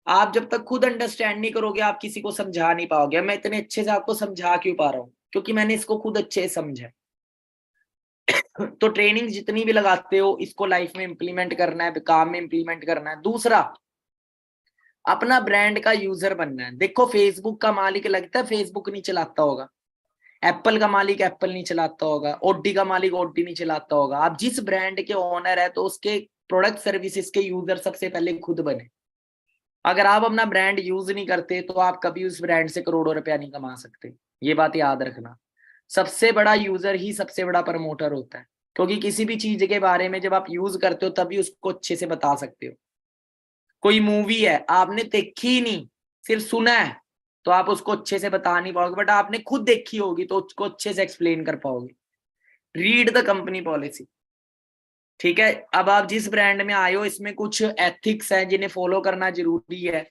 आप जब तक खुद अंडरस्टैंड नहीं करोगे आप किसी को समझा नहीं पाओगे। मैं इतने अच्छे से आपको समझा क्यों पा रहा हूँ, क्योंकि मैंने इसको खुद अच्छे से समझा। तो ट्रेनिंग जितनी भी लगाते हो इसको लाइफ में इंप्लीमेंट करना है, काम में इंप्लीमेंट करना है। दूसरा, अपना ब्रांड का यूजर बनना है। देखो फेसबुक का मालिक लगता है फेसबुक नहीं चलाता होगा, एप्पल का मालिक एप्पल नहीं चलाता होगा, ओडी का मालिक ओडी नहीं चलाता होगा। आप जिस ब्रांड के ओनर है तो उसके प्रोडक्ट सर्विसेज के यूजर सबसे पहले खुद बने। अगर आप अपना ब्रांड यूज नहीं करते तो आप कभी उस ब्रांड से करोड़ों रुपया नहीं कमा सकते, ये बात याद रखना। सबसे बड़ा यूजर ही सबसे बड़ा प्रमोटर होता है, क्योंकि किसी भी चीज के बारे में जब आप यूज करते हो तभी उसको अच्छे से बता सकते हो। कोई मूवी है आपने देखी ही नहीं, सिर्फ सुना है, तो आप उसको अच्छे से बता नहीं पाओगे, बट आपने खुद देखी होगी तो उसको अच्छे से एक्सप्लेन कर पाओगे। Read the company policy. ठीक है, अब आप जिस ब्रांड में आए हो इसमें कुछ एथिक्स हैं जिन्हें फॉलो करना जरूरी है।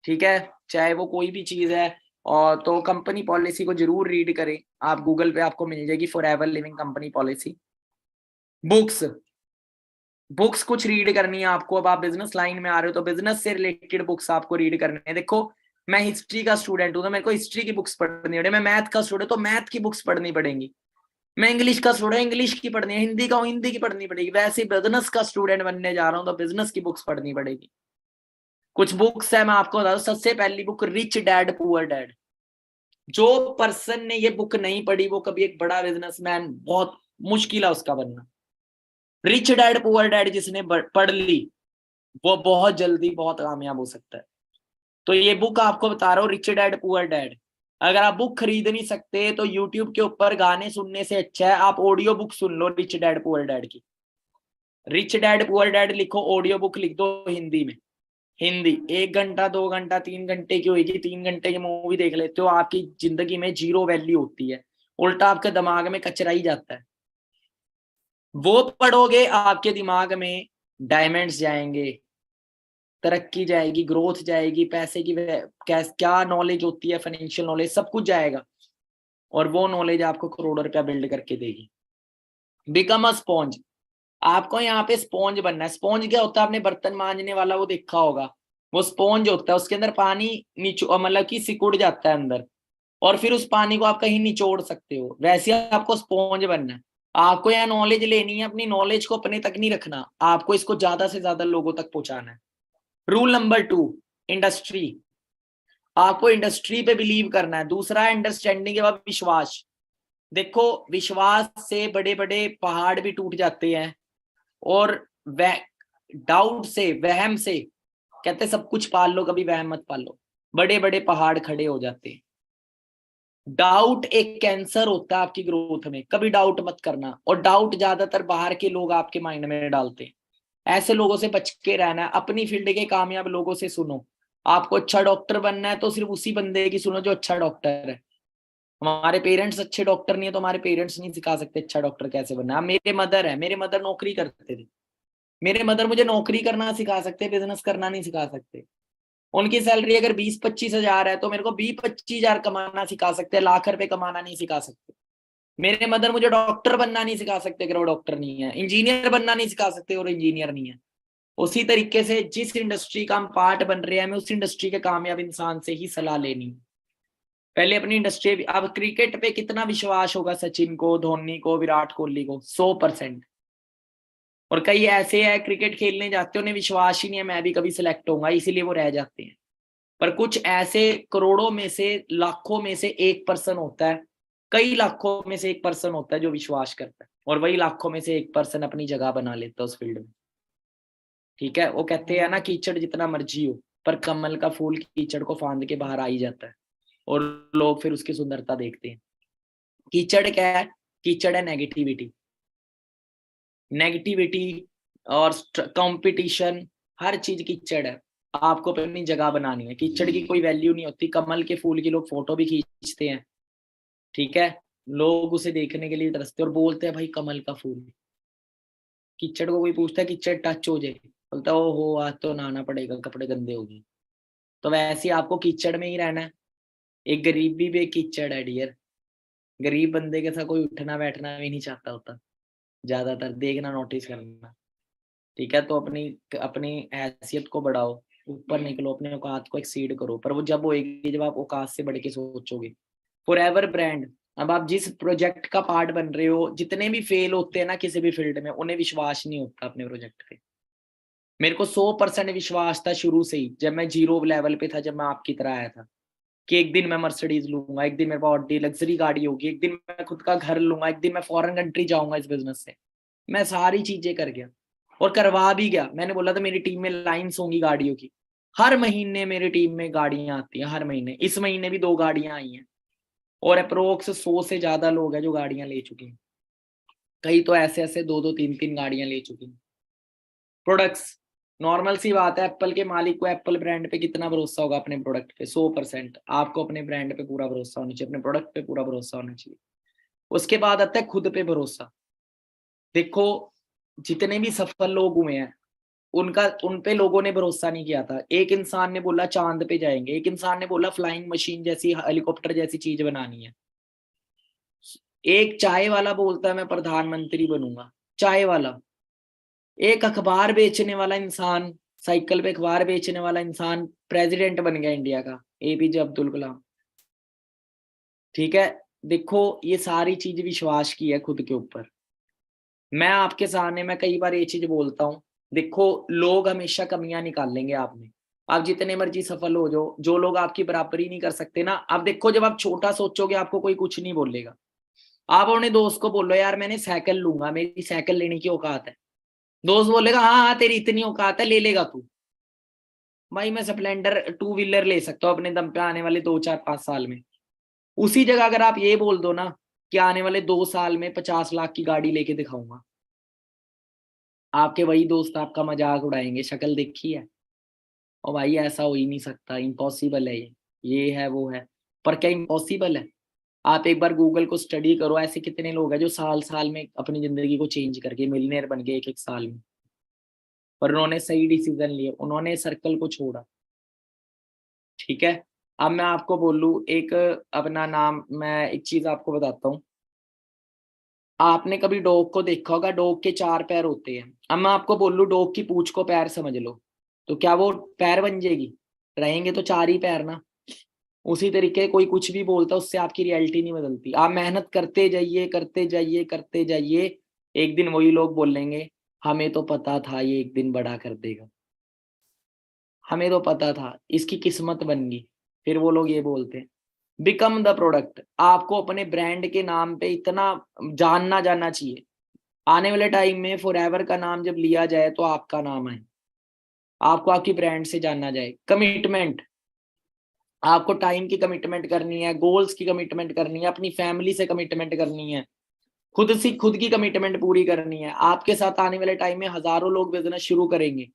ठीक है, चाहे वो कोई भी चीज है, और तो कंपनी पॉलिसी को जरूर रीड करें। आप गूगल पे आपको मिल जाएगी forever living company policy. Books, books कुछ रीड करनी है आपको। अब आप बिजनेस लाइन में आ रहे हो तो बिजनेस से रिलेटेड बुक्स आपको रीड करनी है। देखो मैं हिस्ट्री का स्टूडेंट हूँ तो मेरे को हिस्ट्री की बुक्स पढ़नी पड़ेगी, मैं मैथ का स्टूडेंट तो मैथ की बुक्स पढ़नी पड़ेंगी, मैं इंग्लिश का स्टूडेंट इंग्लिश की पढ़नी है, हिंदी का हूँ हिंदी की पढ़नी पड़ेगी। वैसे बिजनेस का स्टूडेंट बनने जा रहा हूँ तो बिजनेस की बुक्स पढ़नी पड़ेगी। कुछ बुक्स है मैं आपको बता दूं। सबसे पहली book rich dad poor dad. जो पर्सन ने ये बुक नहीं पढ़ी वो कभी एक बड़ा बिजनेसमैन बहुत मुश्किल है उसका बनना। रिच डैड पुअर डैड जिसने पढ़ ली वो बहुत जल्दी बहुत कामयाब हो सकता है। तो ये बुक आपको बता रहा हूँ, रिच डैड पुअर डैड। अगर आप बुक खरीद नहीं सकते तो यूट्यूब के ऊपर गाने सुनने से अच्छा है आप ऑडियो बुक सुन लो रिच डैड पुअर डैड की। रिच डैड पुअर डैड लिखो, ऑडियो बुक लिख दो हिंदी में। हिंदी 1 घंटा 2 घंटा 3 घंटे की होगी, 3 घंटे की मूवी देख लेते हो, आपकी जिंदगी में जीरो वैल्यू होती है, उल्टा आपके दिमाग में कचरा ही जाता है। वो पढ़ोगे आपके दिमाग में डायमंड्स जाएंगे, तरक्की जाएगी, ग्रोथ जाएगी, पैसे की क्या नॉलेज होती है, फाइनेंशियल नॉलेज, सब कुछ जाएगा। और वो नॉलेज आपको करोड़ों रुपया बिल्ड करके देगी। Become a sponge. आपको यहाँ पे स्पॉन्ज बनना है। स्पॉन्ज क्या होता है? आपने बर्तन मांजने वाला वो देखा होगा, वो स्पॉन्ज होता है, उसके अंदर पानी मतलब कि सिकुड़ जाता है अंदर, और फिर उस पानी को आप कहीं निचोड़ सकते हो। वैसे आपको स्पॉन्ज बनना है। आपको यहाँ नॉलेज लेनी है, अपनी नॉलेज को अपने तक नहीं रखना, आपको इसको ज्यादा से ज्यादा लोगों तक पहुंचाना है। Rule number 2, industry. आपको इंडस्ट्री पे बिलीव करना है। दूसरा है अंडरस्टैंडिंग के बाद विश्वास। देखो, विश्वास से बड़े बड़े पहाड़ भी टूट जाते हैं, और वह डाउट से, वहम से, कहते सब कुछ पाल लो, कभी वहम मत पालो, बड़े बड़े पहाड़ खड़े हो जाते हैं। डाउट एक कैंसर होता है आपकी ग्रोथ में, कभी डाउट मत करना। और डाउट ज्यादातर बाहर के लोग आपके माइंड में डालते हैं। ऐसे लोगों से बच के रहना है। अपनी फील्ड के कामयाब लोगों से सुनो। आपको अच्छा डॉक्टर बनना है तो सिर्फ उसी बंदे की सुनो जो अच्छा डॉक्टर है। हमारे पेरेंट्स अच्छे डॉक्टर नहीं है तो हमारे पेरेंट्स नहीं सिखा सकते अच्छा डॉक्टर कैसे बनना है। मेरे मदर है, मेरे मदर नौकरी करते थे, मेरे मदर मुझे नौकरी करना सिखा सकते, बिजनेस करना नहीं सिखा सकते। उनकी सैलरी अगर 20-25 हजार है तो मेरे को 20-25 हजार कमाना सिखा सकते हैं, लाख रुपए कमाना नहीं सिखा सकते। मेरे मदर मुझे डॉक्टर बनना नहीं सिखा सकते अगर वो डॉक्टर नहीं है, इंजीनियर बनना नहीं सिखा सकते और इंजीनियर नहीं है। उसी तरीके से जिस इंडस्ट्री का हम पार्ट बन रहे हैं, हमें उस इंडस्ट्री के कामयाब इंसान से ही सलाह लेनी। पहले अपनी इंडस्ट्री। अब क्रिकेट पे कितना विश्वास होगा सचिन को, धोनी को, विराट कोहली को? 100%। और कई ऐसे हैं क्रिकेट खेलने जाते हैं, उन्हें विश्वास ही नहीं है मैं भी कभी सिलेक्ट होऊंगा, इसीलिए वो रह जाते हैं। पर कुछ ऐसे करोड़ों में से, लाखों में से 1% होता है, कई लाखों में से 1% होता है जो विश्वास करता है, और वही लाखों में से 1% अपनी जगह बना लेता है उस फील्ड में। ठीक है, वो कहते हैं ना, कीचड़ जितना मर्जी हो, पर कमल का फूल कीचड़ को फांद के बाहर आ ही जाता है, और लोग फिर उसकी सुंदरता देखते हैं। कीचड़ क्या है? कीचड़ है नेगेटिविटी। नेगेटिविटी और कंपटीशन, हर चीज कीचड़ है। आपको अपनी जगह बनानी है। कीचड़ की कोई वैल्यू नहीं होती। कमल के फूल की लोग फोटो भी खींचते हैं, ठीक है, लोग उसे देखने के लिए तरसते और बोलते हैं भाई कमल का फूल। कीचड़ को कोई पूछता है, कीचड़ टच हो जाए, बोलता है ओ हो आज तो नहाना पड़ेगा, कपड़े गंदे हो गए। तो वैसे ही आपको कीचड़ में ही रहना है। एक गरीब भी एक कीचड़ है डियर। गरीब बंदे के साथ कोई उठना बैठना भी नहीं चाहता होता, ज्यादातर देखना, नोटिस करना। ठीक है, तो अपनी अपनी हैसियत को बढ़ाओ, ऊपर निकलो, अपने औकात को एक्सीड करो। पर वो जब होएगी जब आप औकात से बढ़ के सोचोगे। Forever brand. अब आप जिस प्रोजेक्ट का पार्ट बन रहे हो, जितने भी फेल होते हैं ना किसी भी फील्ड में, उन्हें विश्वास नहीं होता अपने प्रोजेक्ट पे। मेरे को 100% विश्वास था शुरू से ही, जब मैं जीरो लेवल पे था, जब मैं आपकी तरह आया था, कि एक दिन मैं मर्सिडीज लूंगा, एक दिन मेरे पास ऑडी लग्जरी गाड़ी होगी, एक दिन मैं खुद का घर लूंगा, एक दिन मैं फॉरेन कंट्री जाऊंगा इस बिजनेस से। मैं सारी चीजें कर गया और करवा भी गया। मैंने बोला था मेरी टीम में लाइन्स होंगी गाड़ियों की, हर महीने मेरी टीम में गाड़ियां आती हैं, हर महीने। इस महीने भी 2 गाड़ियां आई हैं, और अप्रोक्स 100 से ज्यादा लोग हैं जो गाड़ियां ले चुके हैं। कई तो ऐसे ऐसे 2-2 3-3 गाड़ियां ले चुके हैं। प्रोडक्ट्स, नॉर्मल सी बात है, एप्पल के मालिक को एप्पल ब्रांड पे कितना भरोसा होगा अपने प्रोडक्ट पे? 100%। आपको अपने ब्रांड पे पूरा भरोसा होना चाहिए, अपने प्रोडक्ट पे पूरा भरोसा होना चाहिए। उसके बाद आता है खुद पे भरोसा। देखो, जितने भी सफल लोग हुए हैं, उनका उन पे लोगों ने भरोसा नहीं किया था। एक इंसान ने बोला चांद पे जाएंगे, एक इंसान ने बोला फ्लाइंग मशीन जैसी, हेलीकॉप्टर जैसी चीज बनानी है। एक चाय वाला बोलता है मैं प्रधानमंत्री बनूंगा, चाय वाला। एक अखबार बेचने वाला इंसान, साइकिल पे अखबार बेचने वाला इंसान प्रेसिडेंट बन गया इंडिया का, एपीजे अब्दुल कलाम। ठीक है, देखो ये सारी चीज विश्वास की है खुद के ऊपर। मैं आपके सामने, मैं कई बार ये चीज बोलता हूँ, देखो लोग हमेशा कमियां निकाल लेंगे आप में। आप जितने मर्जी सफल हो जाओ, जो लोग आपकी बराबरी नहीं कर सकते ना, आप देखो जब आप छोटा सोचोगे आपको कोई कुछ नहीं बोलेगा। आप अपने दोस्त को बोलो यार मैंने साइकिल लूंगा, मेरी साइकिल लेने की औकात है, दोस्त बोलेगा हाँ हाँ तेरी इतनी औकात है, ले लेगा तू। भाई मैं स्प्लेंडर 2 व्हीलर ले सकता हूँ अपने दम पे आने वाले 2 4 5 साल में। उसी जगह अगर आप ये बोल दो ना कि आने वाले 2 साल में 50 लाख की गाड़ी लेके दिखाऊंगा, आपके वही दोस्त आपका मजाक उड़ाएंगे, शक्ल देखी है, और भाई ऐसा हो ही नहीं सकता, इम्पॉसिबल है ये है वो है। पर क्या इम्पॉसिबल है? आप एक बार गूगल को स्टडी करो, ऐसे कितने लोग हैं जो साल साल में अपनी जिंदगी को चेंज करके मिलियनेयर बन गए एक एक साल में, पर उन्होंने सही डिसीजन लिए, उन्होंने सर्कल को छोड़ा। ठीक है, अब मैं आपको बोलूं एक अपना नाम, मैं एक चीज आपको बताता हूँ। आपने कभी डॉग को देखा होगा, डॉग के 4 पैर होते हैं। अब मैं आपको बोलूं डॉग की पूंछ को पैर समझ लो, तो क्या वो पैर बन जाएगी? रहेंगे तो 4 ही पैर ना। उसी तरीके कोई कुछ भी बोलता है उससे आपकी रियलिटी नहीं बदलती। आप मेहनत करते जाइए करते जाइए करते जाइए, एक दिन वही लोग बोलेंगे हमें तो पता था ये एक दिन बड़ा कर देगा, हमें तो पता था, इसकी किस्मत बन गई। फिर वो लोग ये बोलते हैं बिकम द प्रोडक्ट। आपको अपने ब्रांड के नाम पे इतना जानना जाना चाहिए, आने वाले टाइम में फॉरएवर का नाम जब लिया जाए तो आपका नाम है, आपको आपकी ब्रांड से जानना जाए। कमिटमेंट, आपको टाइम की कमिटमेंट करनी है, गोल्स की कमिटमेंट करनी है, अपनी फैमिली से कमिटमेंट करनी है, खुद की कमिटमेंट पूरी करनी है। आपके साथ आने वाले टाइम में हजारों लोग बिजनेस शुरू करेंगे,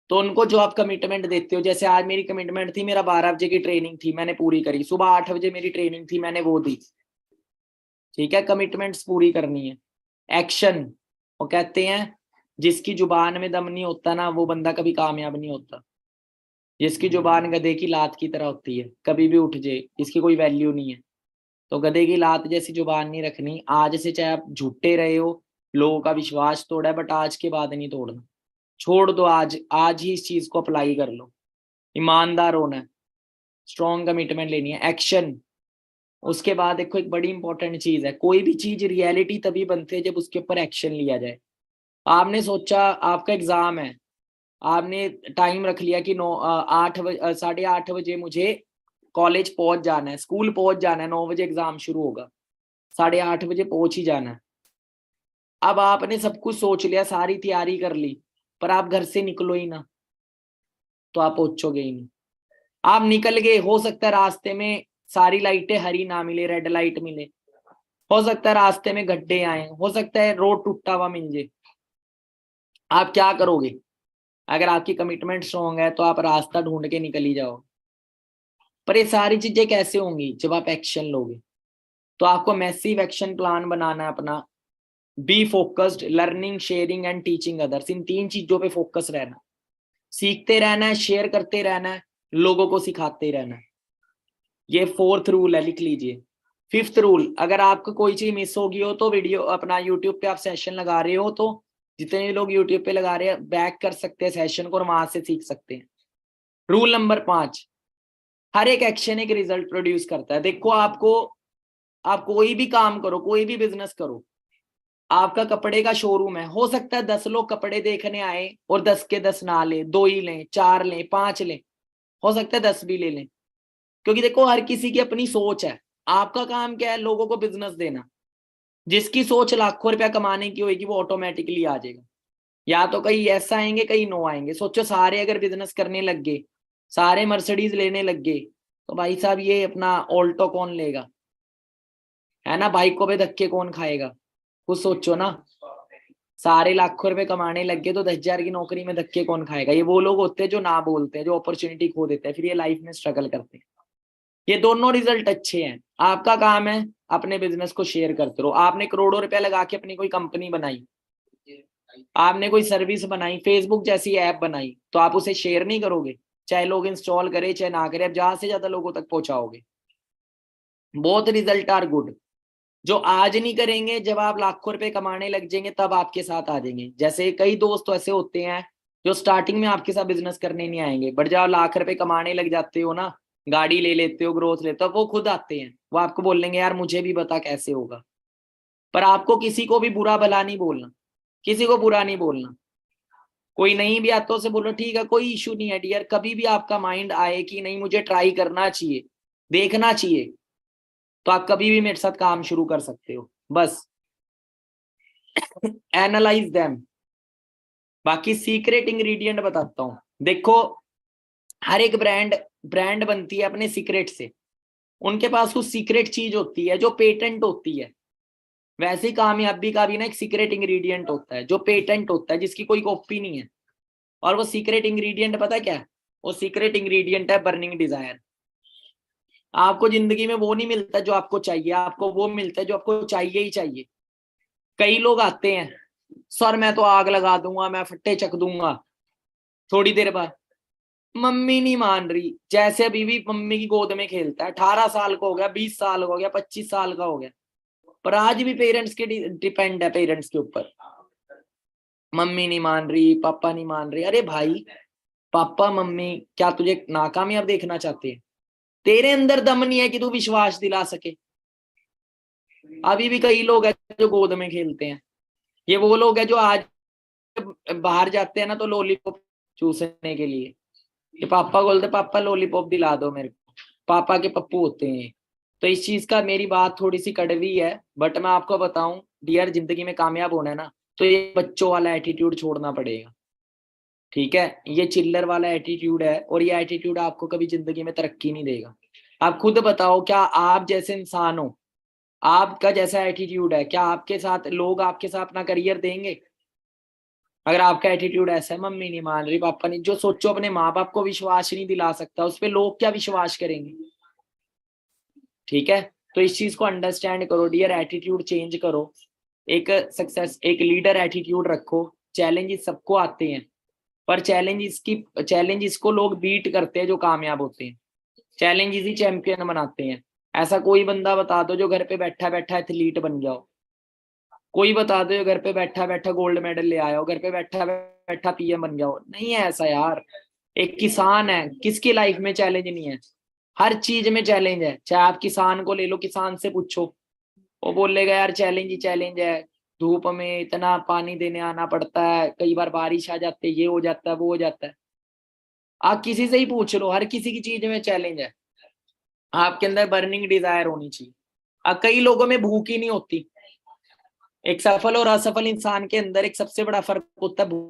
तो उनको जो आप कमिटमेंट देते हो, जैसे आज मेरी कमिटमेंट थी, मेरा 12 बजे की ट्रेनिंग थी, मैंने पूरी करी। सुबह 8 बजे मेरी ट्रेनिंग थी, मैंने वो दी। ठीक है, कमिटमेंट्स पूरी करनी है। एक्शन, वो कहते हैं जिसकी जुबान में दम नहीं होता ना, वो बंदा कभी कामयाब नहीं होता। जिसकी जुबान गधे की लात की तरह होती है, कभी भी उठ जाए, इसकी कोई वैल्यू नहीं है। तो गधे की लात जैसी जुबान नहीं रखनी। आज से चाहे आप झूठे रहे हो, लोगों का विश्वास तोड़ा है, बट आज के बाद नहीं तोड़ना। छोड़ दो, आज आज ही इस चीज को अप्लाई कर लो। ईमानदार होना है, स्ट्रॉन्ग कमिटमेंट लेनी है, एक्शन। उसके बाद देखो एक बड़ी इंपॉर्टेंट चीज है, कोई भी चीज रियलिटी तभी बनती है जब उसके ऊपर एक्शन लिया जाए। आपने सोचा आपका एग्जाम है, आपने टाइम रख लिया कि 8:30 मुझे कॉलेज पहुंच जाना है, स्कूल पहुंच जाना है, 9 बजे एग्जाम शुरू होगा, 8:30 पहुंच ही जाना है। अब आपने सब कुछ सोच लिया, सारी तैयारी कर ली, पर आप घर से निकलो ही ना, तो आप पहुंचोगे ही नहीं। आप निकल गए, हो सकता है रास्ते में सारी लाइटें हरी ना मिले, रेड लाइट मिले, हो सकता है रास्ते में गड्ढे आए, हो सकता है रोड टूटा हुआ मिल जाए। आप क्या करोगे? अगर आपकी कमिटमेंट स्ट्रॉन्ग है तो आप रास्ता ढूंढ के निकल ही जाओ। पर ये सारी चीजें कैसे होंगी? जब आप एक्शन लोगे। तो आपको मैसिव एक्शन प्लान बनाना है अपना। Be focused, learning, sharing and teaching others, in 3 चीजों पे फोकस रहना। सीखते रहना है, शेयर करते रहना है, लोगों को सिखाते रहना है। ये 4th रूल है, लिख लीजिए। 5th रूल, अगर आपको कोई चीज मिस होगी हो तो वीडियो अपना यूट्यूब पे आप सेशन लगा रहे हो तो जितने भी लोग यूट्यूब पे लगा रहे हैं बैक कर सकते हैं सेशन को और वहां से सीख सकते हैं। रूल नंबर 5, हर एक एक्शन एक रिजल्ट प्रोड्यूस करता है। देखो आपको, आप कोई भी काम करो, कोई भी बिजनेस करो, आपका कपड़े का शोरूम है, हो सकता है 10 लोग कपड़े देखने आए और 10 के 10 ना ले, 2 ही लें, 4 लें, 5 लें, हो सकता है 10 भी ले लें। क्योंकि देखो हर किसी की अपनी सोच है। आपका काम क्या है? लोगों को बिजनेस देना। जिसकी सोच लाखों रुपया कमाने की होगी वो ऑटोमेटिकली आ जाएगा। या तो कई यस आएंगे, कई नो आएंगे। सोचो सारे अगर बिजनेस करने लग गए, सारे मर्सिडीज लेने लग गए, तो भाई साहब ये अपना ऑल्टो कौन लेगा? है ना, बाइकों पे धक्के कौन खाएगा? कुछ सोचो ना। सारे लाखों रुपए कमाने लग गए तो 10,000 की नौकरी में धक्के कौन खाएगा? ये वो लोग होते हैं जो ना बोलते हैं, जो अपॉर्चुनिटी खो देते हैं, फिर ये लाइफ में स्ट्रगल करते हैं। ये दोनों रिजल्ट अच्छे हैं। आपका काम है अपने बिजनेस को शेयर करते रहो। आपने करोड़ों रुपया लगा के अपनी कोई कंपनी बनाई, आपने कोई सर्विस बनाई, फेसबुक जैसी ऐप बनाई, तो आप उसे शेयर नहीं करोगे? चाहे लोग इंस्टॉल करें चाहे ना करें, आप ज्यादा से ज्यादा लोगों तक पहुंचाओगे। बहुत रिजल्ट आर गुड। जो आज नहीं करेंगे, जब आप लाखों रुपए कमाने लग जाएंगे तब आपके साथ आ जाएंगे। जैसे कई दोस्त तो ऐसे होते हैं जो स्टार्टिंग में आपके साथ बिजनेस करने नहीं आएंगे, बट जब आप लाख रुपए कमाने लग जाते हो ना, गाड़ी ले लेते हो, ग्रोथ लेते हो, वो खुद आते हैं। वो आपको बोलेंगे यार मुझे भी बता कैसे होगा। पर आपको किसी को भी बुरा भला नहीं बोलना, किसी को बुरा नहीं बोलना। कोई नहीं भी आता उसे बोलो ठीक है, कोई इशू नहीं है डियर। कभी भी आपका माइंड आए कि नहीं मुझे ट्राई करना चाहिए, देखना चाहिए, तो आप कभी भी मेरे साथ काम शुरू कर सकते हो। बस एनालाइज देम। बाकी सीक्रेट इंग्रेडिएंट बताता हूँ। देखो हर एक ब्रांड ब्रांड बनती है अपने सीक्रेट से। उनके पास कुछ सीक्रेट चीज होती है जो पेटेंट होती है। वैसे ही कामयाबी का भी ना एक सीक्रेट इंग्रेडिएंट होता है जो पेटेंट होता है, जिसकी कोई कॉपी नहीं है। और वो सीक्रेट इंग्रेडिएंट पता है क्या है? वो सीक्रेट इंग्रेडिएंट है बर्निंग डिजायर। आपको जिंदगी में वो नहीं मिलता जो आपको चाहिए, आपको वो मिलता है जो आपको चाहिए ही चाहिए। कई लोग आते हैं, सर मैं तो आग लगा दूंगा, मैं फट्टे चक दूंगा, थोड़ी देर बाद मम्मी नहीं मान रही, जैसे अभी भी मम्मी की गोद में खेलता है, 18 साल का हो गया, 20 साल का हो गया, 25 साल का हो गया, पर आज भी पेरेंट्स के डिपेंड है, पेरेंट्स के ऊपर। मम्मी नहीं मान रही, पापा नहीं मान रहे। अरे भाई, पापा मम्मी क्या तुझे नाकामयाब देखना चाहते हैं? तेरे अंदर दम नहीं है कि तू विश्वास दिला सके। अभी भी कई लोग हैं जो गोद में खेलते हैं। ये वो लोग हैं जो आज बाहर जाते हैं ना तो लॉलीपॉप चूसने के लिए, कि पापा बोलते पापा लॉलीपॉप दिला दो मेरे को, पापा के पप्पू होते हैं। तो इस चीज का, मेरी बात थोड़ी सी कड़वी है, बट मैं आपको बताऊं डियर, जिंदगी में कामयाब होना है ना, तो ये बच्चों वाला एटीट्यूड छोड़ना पड़ेगा। ठीक है, ये चिल्लर वाला एटीट्यूड है, और ये एटीट्यूड आपको कभी जिंदगी में तरक्की नहीं देगा। आप खुद बताओ, क्या आप जैसे इंसान हो, आपका जैसा एटीट्यूड है, क्या आपके साथ लोग आपके साथ अपना करियर देंगे? अगर आपका एटीट्यूड ऐसा है, मम्मी नहीं मान रही, पापा नहीं, जो सोचो अपने माँ बाप को विश्वास नहीं दिला सकता, उस पर लोग क्या विश्वास करेंगे? ठीक है, तो इस चीज को अंडरस्टैंड करो डियर, एटीट्यूड चेंज करो, एक सक्सेस, एक लीडर एटीट्यूड रखो। चैलेंजेस सबको आते हैं, पर चैलेंजेस को लोग बीट करते हैं जो कामयाब होते हैं। चैलेंजेस ही चैंपियन बनाते हैं। ऐसा कोई बंदा बता दो जो घर पे बैठा बैठा एथलीट बन गया हो। कोई बता दो जो घर पे बैठा बैठा गोल्ड मेडल ले आया हो, घर पे बैठा बैठा पीएम बन गया हो। नहीं है ऐसा यार। एक किसान है, किसकी लाइफ में चैलेंज नहीं है? हर चीज में चैलेंज है। चाहे आप किसान को ले लो, किसान से पूछो, वो बोलेगा यार चैलेंज ही चैलेंज है, धूप में इतना पानी देने आना पड़ता है, कई बार बारिश आ जाती है, ये हो जाता है, वो हो जाता है। आप किसी से ही पूछ लो, हर किसी की चीज में चैलेंज है। आपके अंदर बर्निंग डिजायर होनी चाहिए। अब कई लोगों में भूख ही नहीं होती। एक सफल और असफल इंसान के अंदर एक सबसे बड़ा फर्क होता है